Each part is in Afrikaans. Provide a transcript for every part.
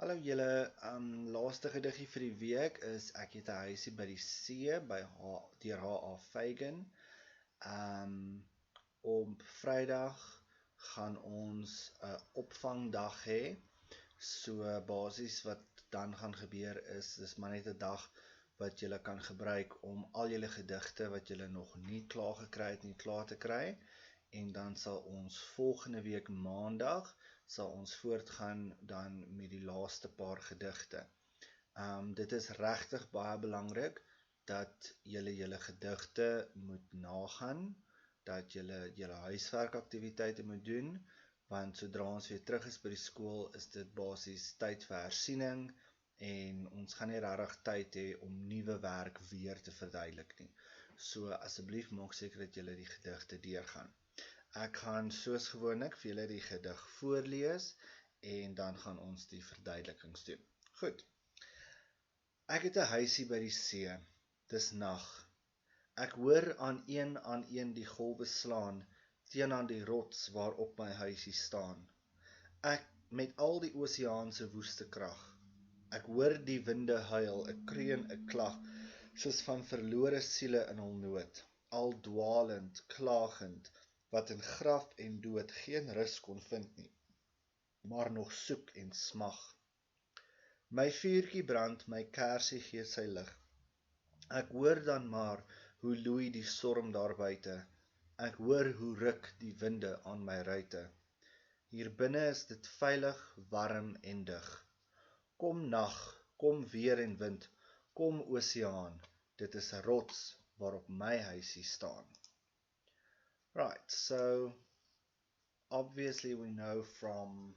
Hallo julle, laaste gediggie vir die week is Ek het 'n huisie by die see deur H.A. Fagan. Op Vrydag gaan ons 'n opvangdag hê. So basies wat dan gaan gebeur is, dis maar net 'n dag wat julle kan gebruik om al julle gedigte wat julle nog nie klaar gekry het nie klaar te kry. En dan sal ons volgende week maandag sal ons voortgaan dan met die laaste paar gedigte. Dit is regtig baie belangrik dat julle gedigte moet nagaan, dat julle huiswerkaktiwiteite moet doen, want sodra ons weer terug is by die skool, is dit basies tyd vir hersiening en ons gaan nie regtig tyd hê om nuwe werk weer te verduidelik nie. So asseblief maak seker dat julle die gedigte deurgaan. Ek gaan soos gewoonlik vir julle die gedig voorlees en dan gaan ons die verduidelikings doen. Goed. Ek het 'n huisie by die see. Dis nag. Ek hoor aan een die golwe slaan teen aan die rots waarop my huisie staan. Ek met al die oseaan se woeste krag. Ek hoor die winde huil, 'n kreun, 'n klag, soos van verlore siele in hul nood, al dwaalend, klagend, wat in graf en dood geen rus kon vind nie, maar nog soek en smag. My vuurtjie brand, my kersie gee sy lig. Ek hoor dan maar hoe loei die storm daar buite. Ek hoor hoe ruk die winde aan my ruite. Hier binne is dit veilig, warm en dig. Kom nag, kom weer en wind, kom oseaan, dit is 'n rots waarop my huisie staan. Right, so obviously we know from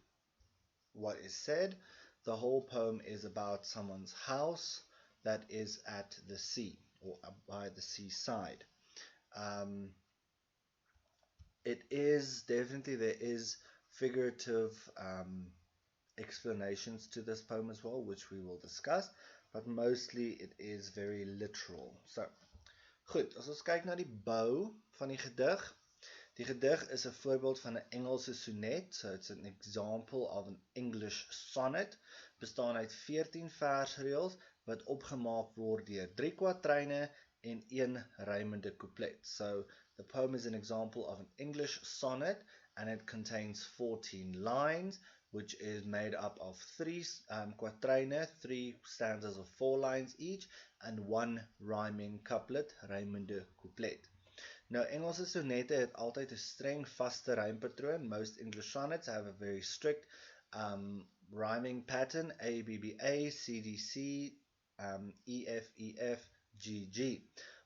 what is said, the whole poem is about someone's house that is at the sea, or by the seaside. It is definitely, there is figurative explanations to this poem as well, which we will discuss, but mostly it is very literal. So, goed, as ons kyk na die bou van die gedig. Die gedig is 'n voorbeeld van 'n Engelse sonnet, so it's an example of an English sonnet, bestaan uit 14 versreëls wat opgemaak word deur 3 kwatryne en 1 rymende koeplet. So the poem is an example of an English sonnet and it contains 14 lines, which is made up of 3 quatryne, 3 stanzas of 4 lines each, and 1 rhyming couplet, rymende couplet. Nou, Engelse sonnette het altyd 'n streng vaste rympatroon. Most English sonnets have a very strict rhyming pattern, A, B, B, A, C, D, C, E, F, E, F, G, G.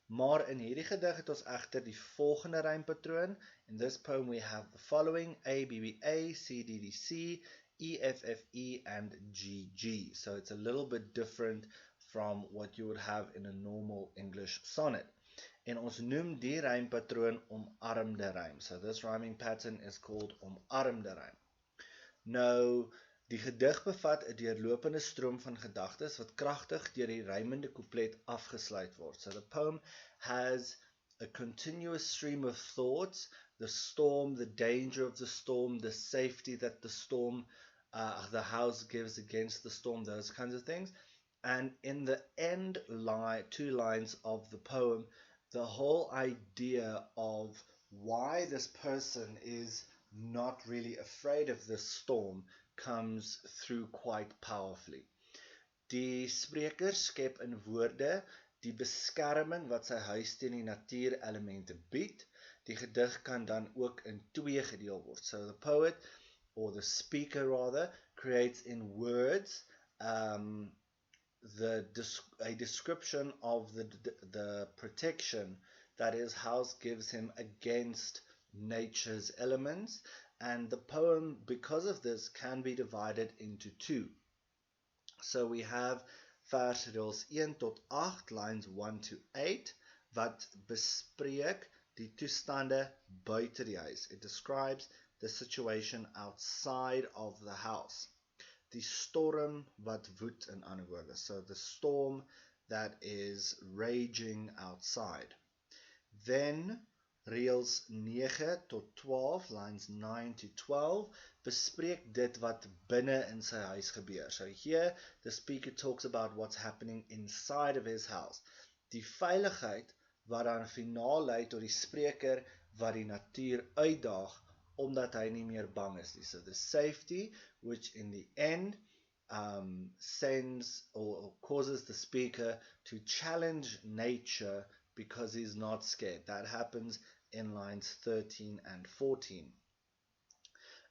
Maar in hierdie gedig het ons egter die volgende rympatroon. In this poem we have the following, A, B, B, A, C, D, D, C, E, F, F, E, and G, G. So it's a little bit different from what you would have in a normal English sonnet. En ons noem die rympatroon omarmde rym. So this rhyming pattern is called omarmde rym. Nou, die gedig bevat 'n deurlopende stroom van gedagtes wat kragtig deur die rymende couplet afgesluit word. So the poem has a continuous stream of thoughts, the storm, the danger of the storm, the safety that the storm, the house gives against the storm, those kinds of things. And in the end line, 2 lines of the poem, the whole idea of why this person is not really afraid of this storm comes through quite powerfully. Die spreker skep in woorde die beskerming wat sy huis teen die natuurelemente bied. Die gedig kan dan ook in 2 gedeel word. So the poet, or the speaker rather, creates in words a description of the protection that his house gives him against nature's elements, and the poem, because of this, can be divided into 2. So we have versreëls 1 tot 8, lines 1 to 8, wat bespreek die toestande buite die huis. It describes the situation outside of the house. Die storm wat woed, in ander woorde. So the storm that is raging outside. Then reëls 9 tot 12, lines 9 to 12, bespreek dit wat binne in sy huis gebeur. So here, the speaker talks about what's happening inside of his house. Die veiligheid wat dan finaal lei tot die spreker wat die natuur uitdaag, omdat hy nie meer bang is nie. So the safety, which in the end sends or causes the speaker to challenge nature because he's not scared. That happens in lines 13 and 14.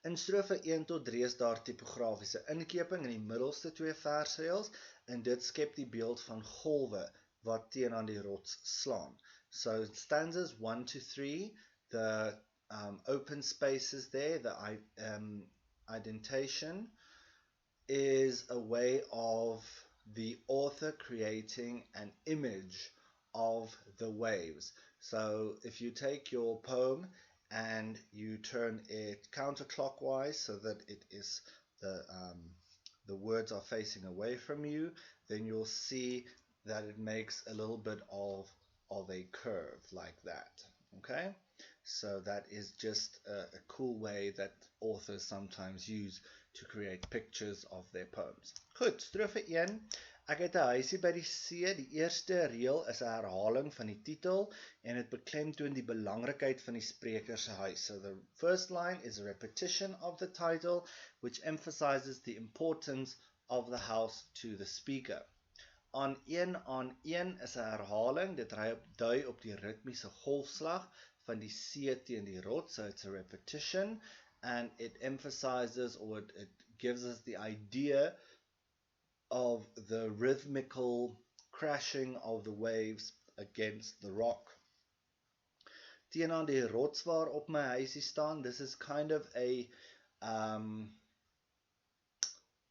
In strofe 1 tot 3 is daar typografiese inkeping in die middelste 2 versreëls en dit skep die beeld van golwe wat teen aan die rots slaan. So stanzas 1 to 3, the open spaces there, the indentation is a way of the author creating an image of the waves. So if you take your poem and you turn it counterclockwise so that it is the words are facing away from you, then you'll see that it makes a little bit of a curve like that. Okay, so that is just a cool way that authors sometimes use to create pictures of their poems. Goed, strofe 1. Ek het 'n huisie by die see. Die eerste reël is 'n herhaling van die titel en dit beklemtoon die belangrikheid van die spreker se huis. So the first line is a repetition of the title which emphasizes the importance of the house to the speaker. Aan een is 'n herhaling. Dit dui op die ritmiese golfslag van die see teen die rots. So it's a repetition and it emphasizes or it gives us the idea of the rhythmical crashing of the waves against the rock. Teenoor die rots waarop my huisie staan, this is kind of a,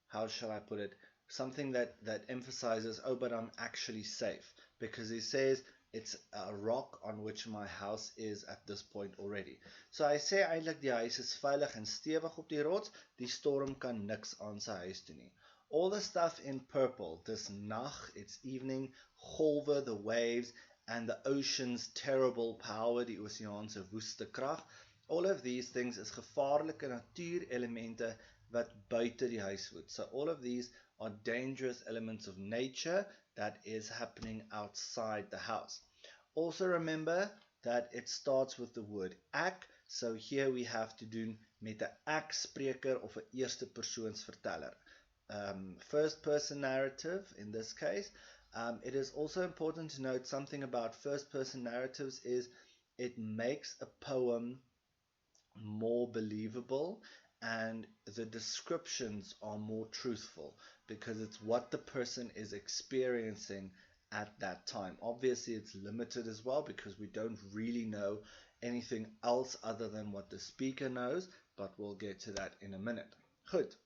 how shall I put it, something that emphasizes, oh, but I'm actually safe, because he says it's a rock on which my house is at this point already. So hy sê eintlik die huis is veilig en stewig op die rots, die storm kan niks aan sy huis doen nie. All the stuff in purple, this nag, it's evening, golwe, the waves, and the ocean's terrible power, die oseaanse woeste krag, all of these things is gevaarlike natuurelemente wat buite die huis woed. So all of these are dangerous elements of nature that is happening outside the house. Also remember that it starts with the word ek, so here we have to do met 'n ek spreker of 'n eerste persoons verteller. First person narrative in this case. It is also important to note something about first person narratives is it makes a poem more believable and the descriptions are more truthful because it's what the person is experiencing at that time. Obviously it's limited as well because we don't really know anything else other than what the speaker knows, but we'll get to that in a minute. Goed.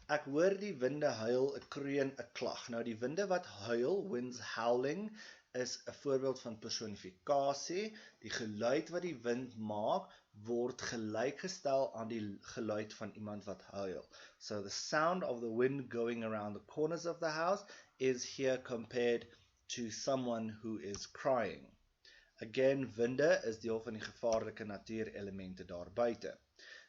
Ek hoor die winde huil, 'n kreun, 'n klag. Nou die winde wat huil, winds howling, is 'n voorbeeld van personifikasie. Die geluid wat die wind maak, word gelykgestel aan die geluid van iemand wat huil. So the sound of the wind going around the corners of the house is here compared to someone who is crying. Again, winde is deel van die gevaarlike natuurelemente daar buite.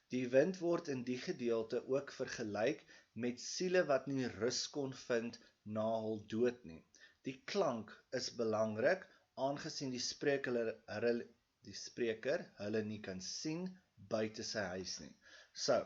Die wind word in die gedeelte ook vergelyk met siele wat nie rus kon vind na hul dood nie. Die klank is belangrik, aangesien die spreker hulle nie kan sien buite sy huis nie. So,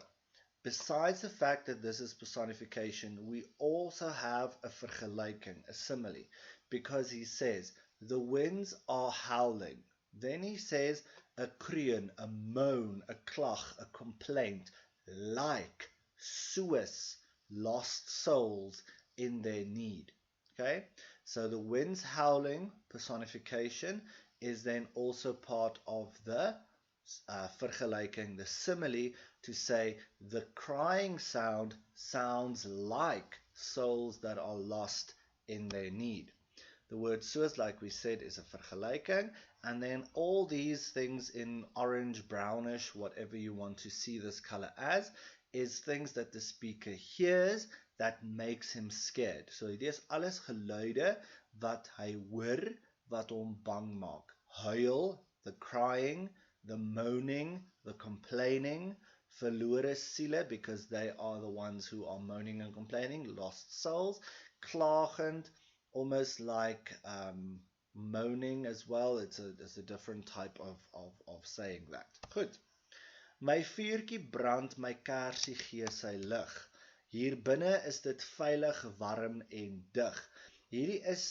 besides the fact that this is personification, we also have a vergelyking, a simile, because he says, the winds are howling. Then he says, a kreun, a moan, a klag, a complaint, like, soos, lost souls in their need. Okay, so the winds howling personification is then also part of the vergelyking, the simile, to say the crying sound sounds like souls that are lost in their need. The word soos, like we said, is a vergelyking, and then all these things in orange, brownish, whatever you want to see this color as, is things that the speaker hears that makes him scared. So dit is alles geluide wat hy hoor wat hom bang maak. Huil, the crying, the moaning, the complaining, verlore siele, because they are the ones who are moaning and complaining, lost souls, klagend, almost like moaning as well. It's a different type of saying that. Goed. My vuurtjie brand, my kersie gee sy lig. Hier binne is dit veilig, warm en dig. Hierdie is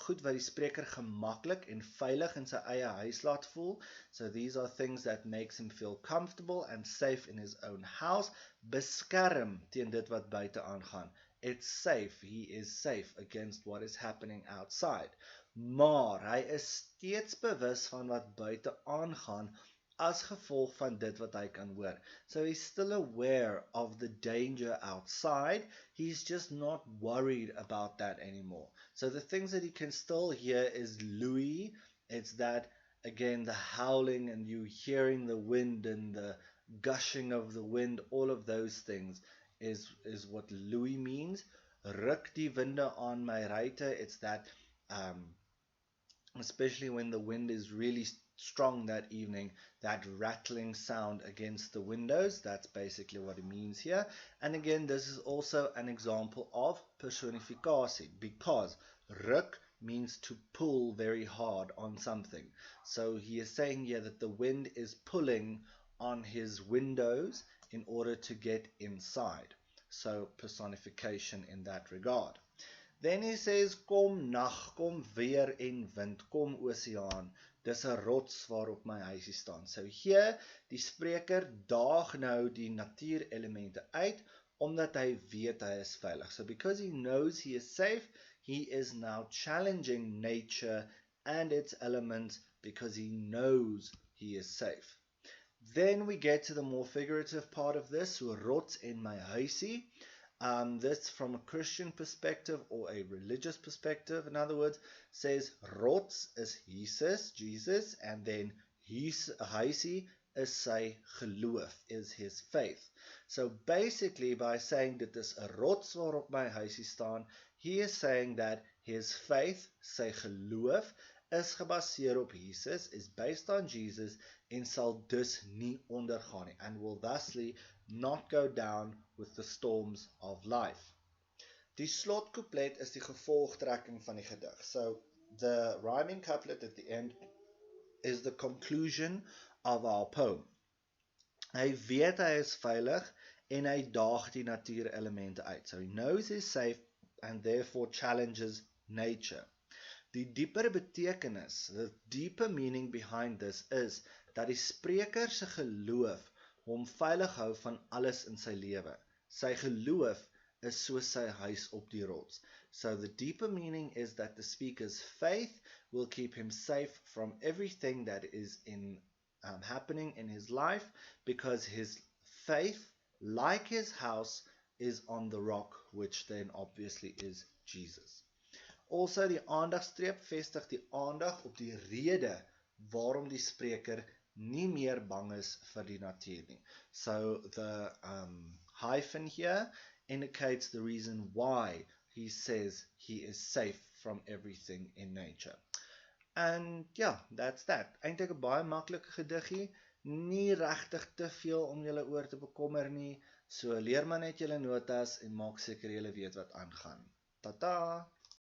goed wat die spreker gemaklik en veilig in sy eie huis laat voel. So these are things that makes him feel comfortable and safe in his own house. Beskerm teen dit wat buite aangaan. It's safe, he is safe against what is happening outside. Maar hy is steeds bewus van wat buite aangaan as gevolg van dit wat hy kan hoor. So he's still aware of the danger outside. He's just not worried about that anymore. So the things that he can still hear is Louis. It's that, again, the howling and you hearing the wind and the gushing of the wind, all of those things is what Louis means. Ruk die winde aan my ruite. It's that, especially when the wind is really strong that evening, that rattling sound against the windows. That's basically what it means here. And again, this is also an example of personificasie, because ruk means to pull very hard on something. So he is saying here that the wind is pulling on his windows in order to get inside. So personification in that regard. Then he says, kom nag, kom weer en wind, kom oseaan. Dis 'n rots waarop my huisie staan. So hier, die spreker daag nou die natuurelemente uit, omdat hy weet hy is veilig. So because he knows he is safe, he is now challenging nature and its elements because he knows he is safe. Then we get to the more figurative part of this, so rots en my huisie. This from a Christian perspective or a religious perspective, in other words, says rots is Jesus, and then huisie is sy geloof, is his faith. So basically by saying dit is 'n rots waarop my huisie staan, he is saying that his faith, sy geloof, is gebaseer op Jesus, is based on Jesus, en sal dus nie ondergaan nie, and will thusly not go down with the storms of life. Die slotkoeplet is die gevolgtrekking van die gedig. So the rhyming couplet at the end is the conclusion of our poem. Hy weet hy is veilig en hy daag die natuurelemente uit. So he knows he's safe and therefore challenges nature. Die dieper betekenis, the deeper meaning behind this is dat die spreker se geloof hom veilig hou van alles in sy lewe. Sy geloof is soos sy huis op die rots. So the deeper meaning is that the speaker's faith will keep him safe from everything that is happening in his life, because his faith, like his house, is on the rock, which then obviously is Jesus. Also, die aandagstreep vestig die aandag op die rede waarom die spreker nie meer bang is vir die natuur nie. So the hyphen here indicates the reason why he says he is safe from everything in nature. And yeah, that's that. Eintlik 'n baie maklike gediggie, nie regtig te veel om julle oor te bekommer nie. So leer maar net julle notas en maak seker julle weet wat aangaan. Tata!